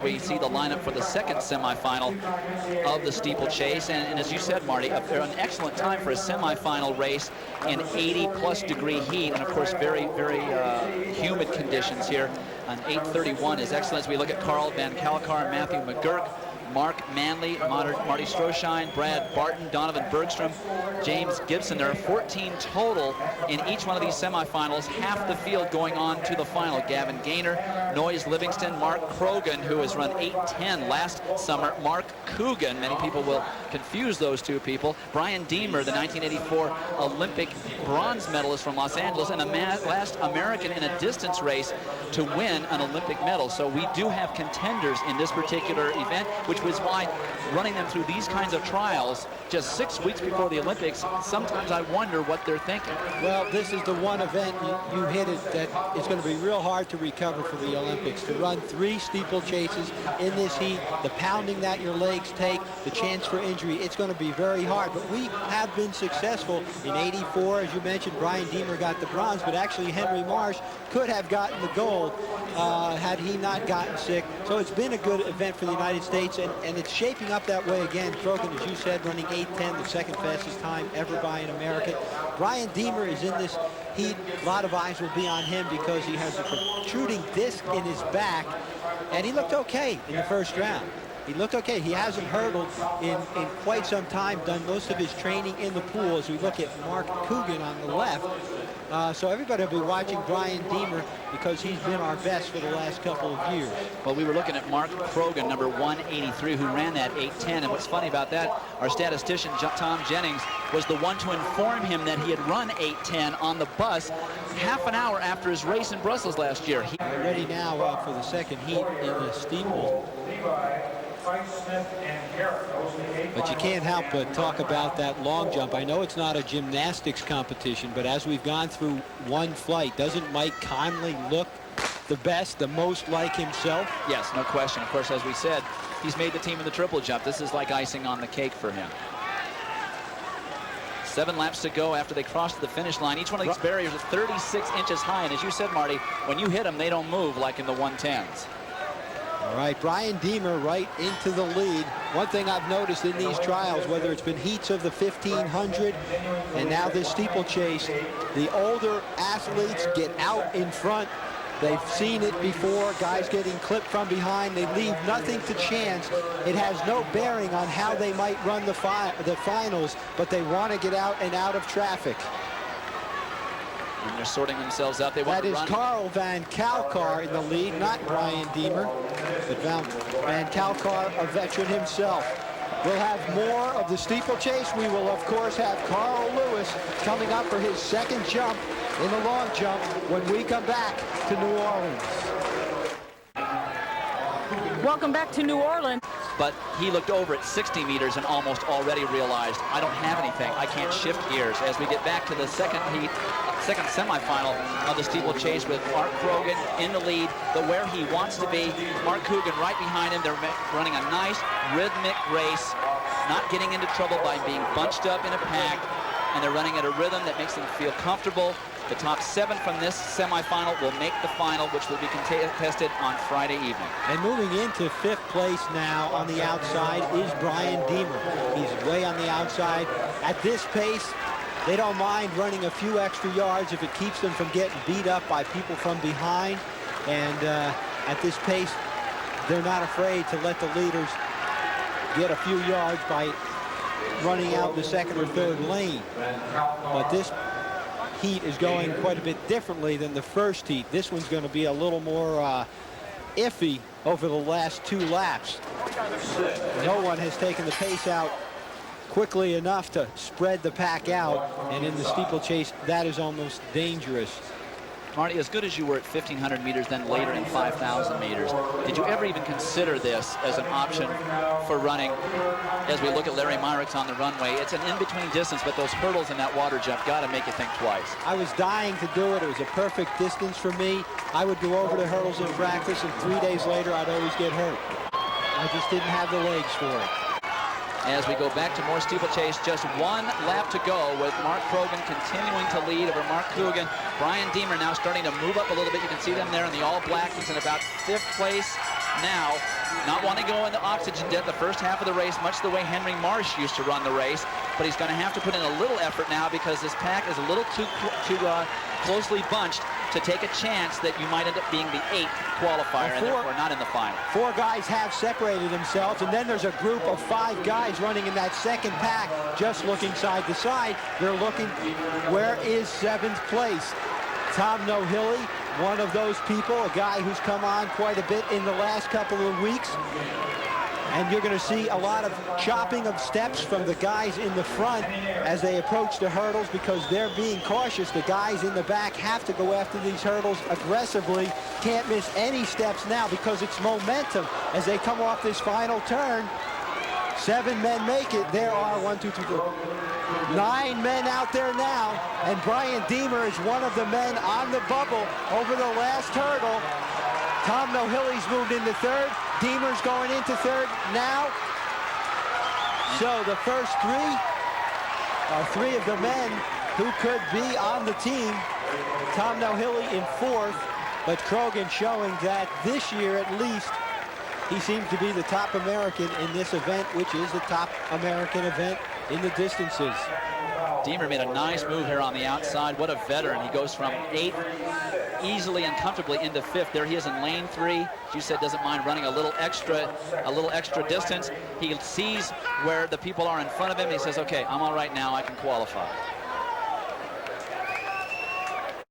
We see the lineup for the second semifinal of the steeplechase, and as you said, Marty, an excellent time for a semifinal race in 80-plus degree heat, and of course very, very humid conditions here. An 8:31 is excellent as we look at Carl Van Kalkar, Matthew McGurk, Mark Manley, Marty Stroshine, Brad Barton, Donovan Bergstrom, James Gibson. There are 14 total in each one of these semifinals, half the field going on to the final. Gavin Gaynor, Noyes Livingston, Mark Krogan, who has run 8:10 last summer, Mark Coogan, many people will confuse those two people, Brian Deemer, the 1984 Olympic bronze medalist from Los Angeles, and the last American in a distance race to win an Olympic medal. So we do have contenders in this particular event, which was why running them through these kinds of trials just 6 weeks before the Olympics, sometimes I wonder what they're thinking. Well, this is the one event, you hit it, that it's going to be real hard to recover for the Olympics. To run 3 steeplechases in this heat, the pounding that your legs take, the chance for injury, it's going to be very hard. But we have been successful in 84. As you mentioned, Brian Deemer got the bronze, but actually Henry Marsh could have gotten the gold had he not gotten sick. So it's been a good event for the United States, and it's shaping up that way again. Krogan, as you said, running 8:10, the second fastest time ever by an American. Brian Deemer is in this heat. A lot of eyes will be on him because he has a protruding disc in his back, and he looked okay in the first round. He looked okay. He hasn't hurdled in quite some time, done most of his training in the pool, as we look at Mark Coogan on the left. So everybody will be watching Brian Deemer because he's been our best for the last couple of years. Well, we were looking at Mark Krogan, number 183, who ran that 8:10. And what's funny about that, our statistician, Tom Jennings, was the one to inform him that he had run 8:10 on the bus half an hour after his race in Brussels last year. Ready now for the second heat in the steeple. But you can't help but talk about that long jump. I know it's not a gymnastics competition, but as we've gone through one flight, doesn't Mike Conley look the best, the most like himself? Yes, no question. Of course, as we said, he's made the team in the triple jump. This is like icing on the cake for him. 7 laps to go after they crossed the finish line. Each one of these barriers is 36 inches high, and as you said, Marty, when you hit them, they don't move like in the 110s. All right, Brian Deemer right into the lead. One thing I've noticed in these trials, whether it's been heats of the 1500 and now this steeplechase, the older athletes get out in front. They've seen it before, guys getting clipped from behind. They leave nothing to chance. It has no bearing on how they might run the finals, but they want to get out and out of traffic. And they're sorting themselves out. That is Carl Van Kalkar in the lead, not Brian Deemer, but Van Kalkar, a veteran himself. We'll have more of the steeplechase. We will, of course, have Carl Lewis coming up for his second jump in the long jump when we come back to New Orleans. Welcome back to New Orleans. But he looked over at 60 meters and almost already realized, I don't have anything. I can't shift gears. As we get back to the second heat, second semifinal of the steeplechase with Mark Krogan in the lead, but where he wants to be. Mark Coogan right behind him. They're running a nice rhythmic race, not getting into trouble by being bunched up in a pack, and they're running at a rhythm that makes them feel comfortable. The top 7 from this semifinal will make the final, which will be contested on Friday evening. And moving into 5th place now on the outside is Brian Deemer. He's way on the outside. At this pace, they don't mind running a few extra yards if it keeps them from getting beat up by people from behind. And at this pace, they're not afraid to let the leaders get a few yards by running out the second or third lane. But this heat is going quite a bit differently than the first heat. This one's going to be a little more iffy over the last 2 laps. No one has taken the pace out quickly enough to spread the pack out, and in the steeplechase, that is almost dangerous. Marty, as good as you were at 1,500 meters, then later in 5,000 meters, did you ever even consider this as an option for running? As we look at Larry Myrick's on the runway, it's an in-between distance, but those hurdles in that water jump got to make you think twice. I was dying to do it. It was a perfect distance for me. I would go over the hurdles in practice, and 3 days later, I'd always get hurt. I just didn't have the legs for it. As we go back to more steeplechase, just 1 lap to go with Mark Krogan continuing to lead over Mark Coogan. Brian Deemer now starting to move up a little bit. You can see them there in the all black. He's in about 5th place. now, not wanting to go into oxygen debt the first half of the race, much the way Henry Marsh used to run the race, but he's going to have to put in a little effort now because this pack is a little too closely bunched to take a chance that you might end up being the 8th qualifier and therefore not in the final. 4 guys have separated themselves, and then there's a group of 5 guys running in that second pack, just looking side to side. They're looking, where is 7th place? Tom Nohilly, one of those people, a guy who's come on quite a bit in the last couple of weeks. And you're going to see a lot of chopping of steps from the guys in the front as they approach the hurdles because they're being cautious. The guys in the back have to go after these hurdles aggressively. Can't miss any steps now because it's momentum as they come off this final turn. 7 men make it. There are 1, 2, 3, 4, 9 men out there now. And Brian Deemer is one of the men on the bubble over the last hurdle. Tom Nohilly's moved into 3rd. Deemer's going into 3rd now. So the first 3 are 3 of the men who could be on the team. Tom Nohilly in 4th, but Krogan showing that this year at least he seems to be the top American in this event, which is the top American event in the distances. Deemer made a nice move here on the outside. What a veteran. He goes from 8th easily and comfortably into 5th. There he is in lane 3. As you said, doesn't mind running a little extra distance. He sees where the people are in front of him. He says, okay, I'm all right now. I can qualify.